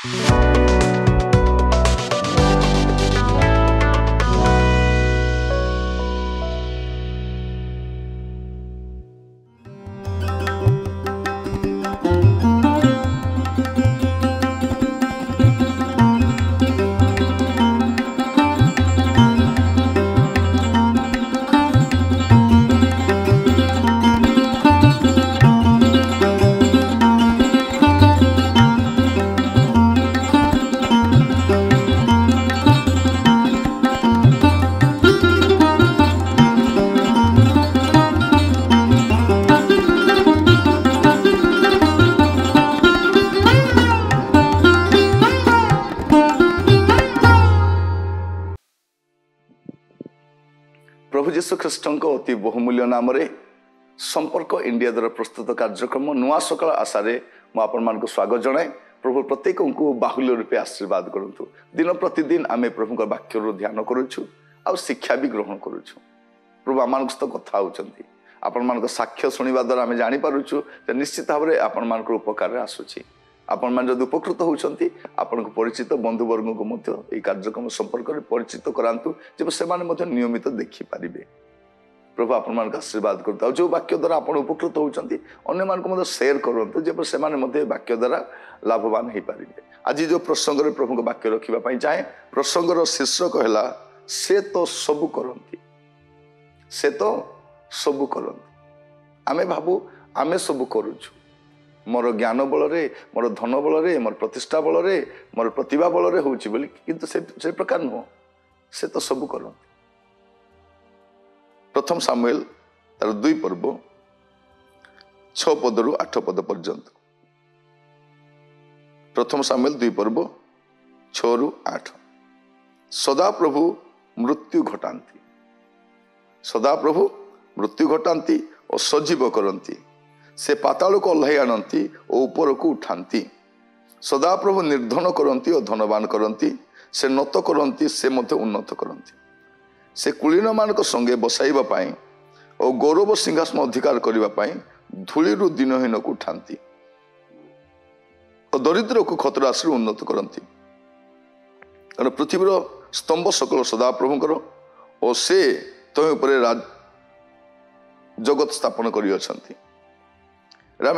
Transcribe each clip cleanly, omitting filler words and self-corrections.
प्रभु जीशु ख्रीष्ट अति बहुमूल्य नाम संपर्क इंडिया द्वारा प्रस्तुत कार्यक्रम नुआ सकाल आशारे मुझे स्वागत जनाए। प्रभु प्रत्येक को बाहुल्य रूपे आशीर्वाद करूँ। दिन प्रतिदिन आम प्रभु वाक्य ध्यान करुँ आ शिक्षा भी ग्रहण करुँ। प्रभु आम सहित कथा होती आपण मान साक्ष्य शुणा द्वारा आम जापरुचु निश्चित भाव में आपण मान उपकार आसूची। आपण मान जब उपकृत होती आपण परिचित बंधुवर्ग को कार्यक्रम संपर्क में परिचित करातु जब से नियमित देखिपारे। प्रभु आपण मान आशीर्वाद करता जो वाक्य द्वारा आप उपकृत होती अन्य मान सेयर करूँ जब से वाक्य द्वारा लाभवान हो पारे। आज जो प्रसंग में प्रभु वाक्य रखापी चाहे प्रसंगर शीर्षक है से तो सबू करती। से तो सबू करती आमे भाबू आमे सबू करुछु मोर ज्ञान बल मोर धन बल मोर प्रतिष्ठा बल मोर प्रतिभा बल होची बोली किंतु से प्रकार नुह। से तो सबू करती। प्रथम सामुएल तार 2 पर्व 6 पदरु 8 पद पर्यंत। प्रथम सामुएल 2 पर्व 6 रु 8। सदा प्रभु मृत्यु घटाती। सदा प्रभु मृत्यु घटाती और सजीव करती। से पाताल को ओह्लाई आनती और ऊपर को उठाती। सदा प्रभु निर्धन करती और धनवान करती। से नत करती से मध्य उन्नत करती। से कुलीन मान संगे बसाइबा पाई और गौरव सिंहासन अधिकार करने धूली दिनहीन को उठाती और दरिद्र को खतराश्री उन्नत करती। कारण पृथ्वीर स्तंभ सकल सदा प्रभुंकर और से तुम उपरे जगत स्थापन कर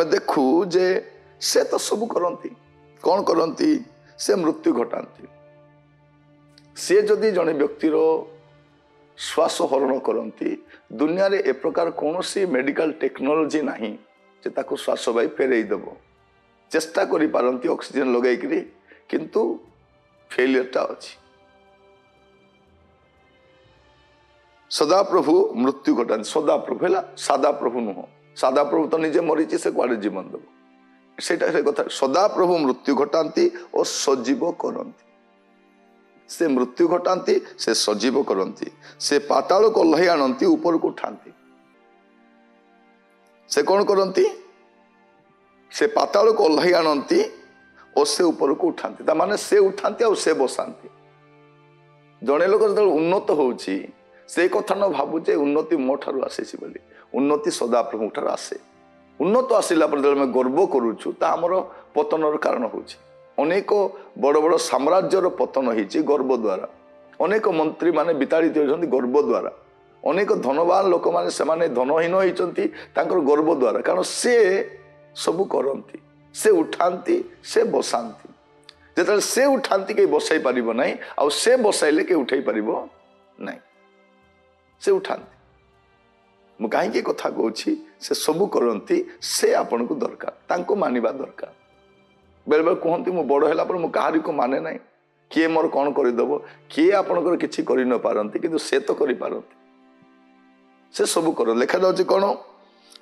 देखू जे से तो सब करती। कौन करती? से मृत्यु घटाती। सी जदि जड़े व्यक्तिर श्वास हरण करती दुनिया रे ए प्रकार कौन सी मेडिकल टेक्नोलोजी नहीं जे ताको श्वास भाई फेरई देव। चेष्टा करी पारंती ऑक्सीजन लगाई किंतु फेलियरटा अच्छी। सदा प्रभु मृत्यु घटाती। सदा प्रभु है सादा प्रभु नुह। सादा प्रभु तो निजे मरीची से कुआडे जीवन देव से कथा। सदा प्रभु मृत्यु घटाती और सजीव करती। से मृत्यु घटाती से सजीव करती। से पाताल को ओह्लाई आनती ऊपर को उठाती। से कौन करती? से पाताल को ओह्लाई आनती और से ऊपर को उठाती। माने से उठाती और से बसाती। जड़े लोक जो उन्नत होची से कथा न भावुचे उन्नति मो ठारू आसी बोली। उन्नति सदा प्रभु ठार आसे। उन्नत आसला मैं गर्व करुचु आमर पतनर कारण होची। अनेक बड़ बड़ साम्राज्यर पतन होती गर्व द्वारा। अनेक मंत्री माने विताड़ित होती गर्व द्वारा। अनेक धनवान लोक माने से धनहीन होती गर्व द्वारा। कारण से सबू करती। से उठाती से बसाती। जिते से उठाती कहीं बसाई पार ना आ से बसाइले कहीं उठाई पार ना। से उठाती मु कहीं कथा कहूँ से सबू करती। से आपण को दरकार तांको मानिबा दरकार। बेले बेले कहती मु बड़ है मु कहारी को माने ना किए मोर कौन करदेव किए आपणकर किसी कर न पारती किंतु से तो करि पारती। से सबू कर लिखा जाऊँ कौन?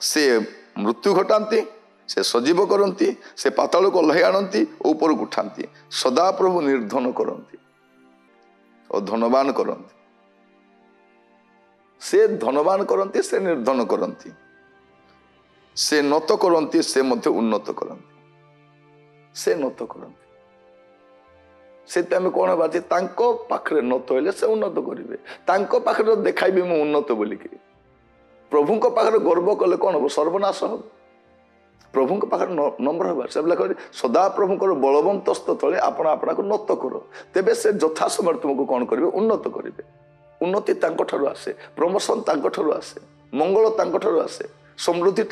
से मृत्यु घटाती से सजीव करती। से पाताल को ओह्लाई आनती ऊपर को उठाती। सदा प्रभु निर्धन करती और धनवान करती। से धनवान करती से निर्धन करती। से नत करती से मध्य उन्नत करती। से नत करती। से कौन बात पाखे नत होले से उन्नत करेंगे। पाखे देखाइबे मु उन्नत बोलिक। प्रभु पाखे गर्व कले कौन हम सर्वनाश हम। प्रभु पाखे नम्र होगा से कहे सदा प्रभुकर बलवंत तले आपण आपना को नत कर तेबे से यथा समय तुमको कौन करेंगे उन्नत करेंगे उन्नति आसे प्रमोशन आसे मंगल आसे समृद्धि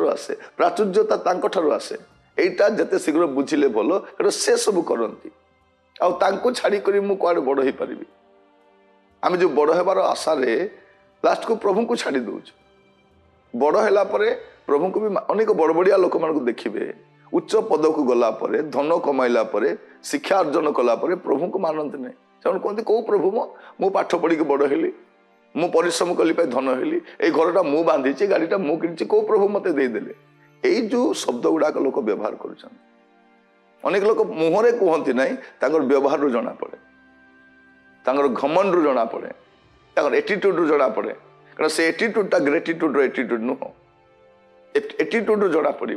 आसे प्राचुर्यता आसे एटा जते शीघ्र बुझिले भल से सब करती आउ छाड़ी कर मु कुआडे बड़ हो पारि आम जो बड़ होबार आशा लास्ट को प्रभु को छाड़ी दौच बड़ है प्रभु को भी अनेक बड़ बड़िया लोक मान देखिए उच्च पद को गला धन कमाइला शिक्षा अर्जन कला प्रभु को मानते नहीं से कहते कौ प्रभु मु पाठ पढ़ी बड़ हेली मु परिश्रम कली धन हेली ए घरटा मु बांधी गाड़ीटा मु कि कौ प्रभु मत देदेले यही जो शब्द गुड़ाक लोक व्यवहार कर अनेक लोक मुहरे कहती ना व्यवहार रू जना पड़े घमंड रू जना पड़े एटीट्यूड रू जना पड़े कारण से एटीट्यूडटा ग्रेटिट्यूड एटीट्यूड नुह एटीट्यूड रू जना पड़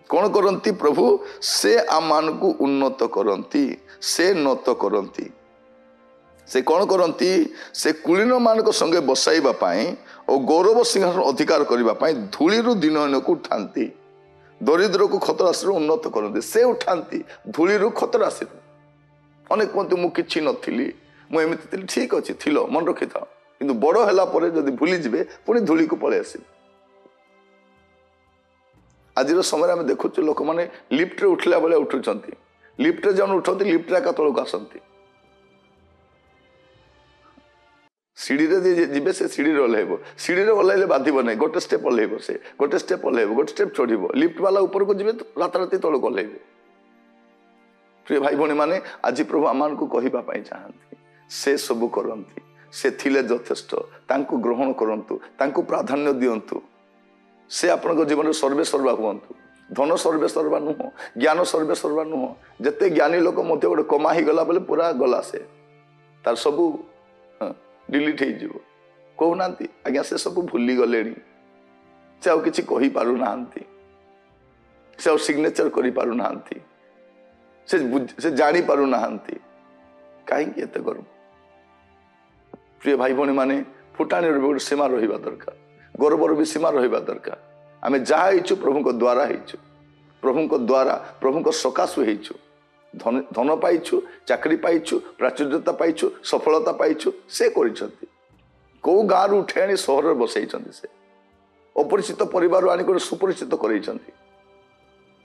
कौन करती प्रभु से आम को उन्नत करती से नत करती से कौन करती से कुलीन मान संगे बसाइबा और गौरव सिंहासन अधिकार करने धूली दिन को उठाती दरिद्र को खत राशि उन्नत करते से उठाती धूली खत राशि अनेक कहते मुझे नी मुझे ठीक अच्छे थिल मन रखी था कि बड़ है जब भूली जाए पुणी धूली को पलि आस आज समय आम देखु लोक मैंने लिफ्ट उठला बेले उठुंट लिफ्ट जन उठती लिफ्ट एका तौक आसती सीढ़ी जीवे से सीढ़ी ओह्ल सीढ़ी ओह्ल बाधिब ना गोटे स्टेप ओह्ल से गोटे स्टेप ओह्ल गोटे स्टेप चढ़ लिफ्ट वाला ऊपर को जी राताराति तौक ओह्ल प्रिय भाई भौणी मैंने आज प्रभु आम को कहवाई चाहती से सब करती से थिले यथेष्ट ग्रहण करूँ प्राधान्य दिंतु से आपण जीवन सर्वे सर्वा हूँ धन सर्वे सर्वा नुह ज्ञान सर्वे सर्वा नुह जिते ज्ञानी लोक गोटे कमा ही गला बेले पूरा गला से तार सबू डिलीट हो कहूना आज्ञा से सब भूली गले से आउ किसी कही पारु ना से आउ सिग्नेचर करि पारु ना से जानी पारु ना कहीं एत करूँ प्रिय भाई भौणी माने फुटाणी गोटे सीमा रहा दरकार गौरवर भी सीमा रहा दरकार आम जहाँ हो प्रभु को द्वारा हो प्रभु को द्वारा प्रभु को सकाशु हो धन पाइछु चाकरी पाइछु प्राचुर्यता पाइछु सफलता पाइछु से करिसंती को गाँव उठे आनी सहर बसई से अपरिचित परिवार आनी को सुपरिचित करइछंती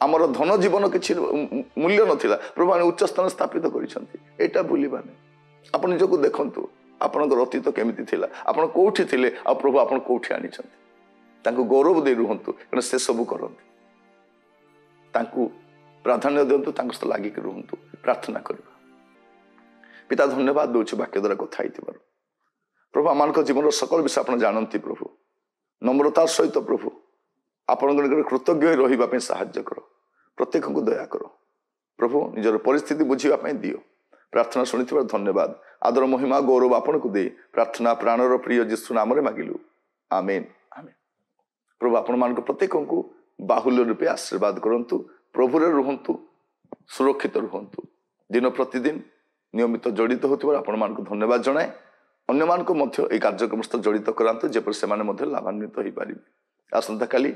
आमर धन जीवन किसी मूल्य नथिला प्रभु आनी उच्च स्थान स्थापित करिसंती एटा भूलिबानी आपण निजको देखंतु आपनकर अतीत केमिति थिला आपण कोठी थिले आ प्रभु आपण कोठी आनिछंती तांको गौरव दे रुहंतु कारण से सब करंती तांको प्राधान्य दिंतु सहित लगिक रुहतु प्रार्थना करवा पिता धन्यवाद दूसरी वाक्य द्वारा कथा प्रभु आम जीवन सकल विषय आप जानती प्रभु नम्रतार सहित प्रभु आपण कृतज्ञ रही साहाय्य कर प्रत्येक को दया कर प्रभु निजर परिस्थिति बुझापी दियो प्रार्थना शुणी धन्यवाद आदर महिमा गौरव आपण को दे प्रार्थना प्राणर प्रिय जीशु नाम मागिलु आमेन आमेन प्रभु आपण मान प्रत्येक को बाहुल्य रूपे आशीर्वाद करंतु प्रभुरे रुहंतु सुरक्षित रुहंतु दिन प्रतिदिन नियमित जड़ित होतिबार आपण मान को धन्यवाद जणाए अन्य मान को मध्य ए कार्यक्रम सहित जड़ित करांतु जेपर से माने मध्य लाभान्वित होई पारिबे आसंता काली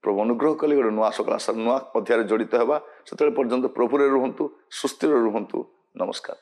प्रभु अनुग्रह कले गोटे नुआ सकाल आशा नुआ मध्य जड़ित हेबा सेतले पर्यंत प्रभुरे रुहंतु सुस्थिर रुहंतु नमस्कार।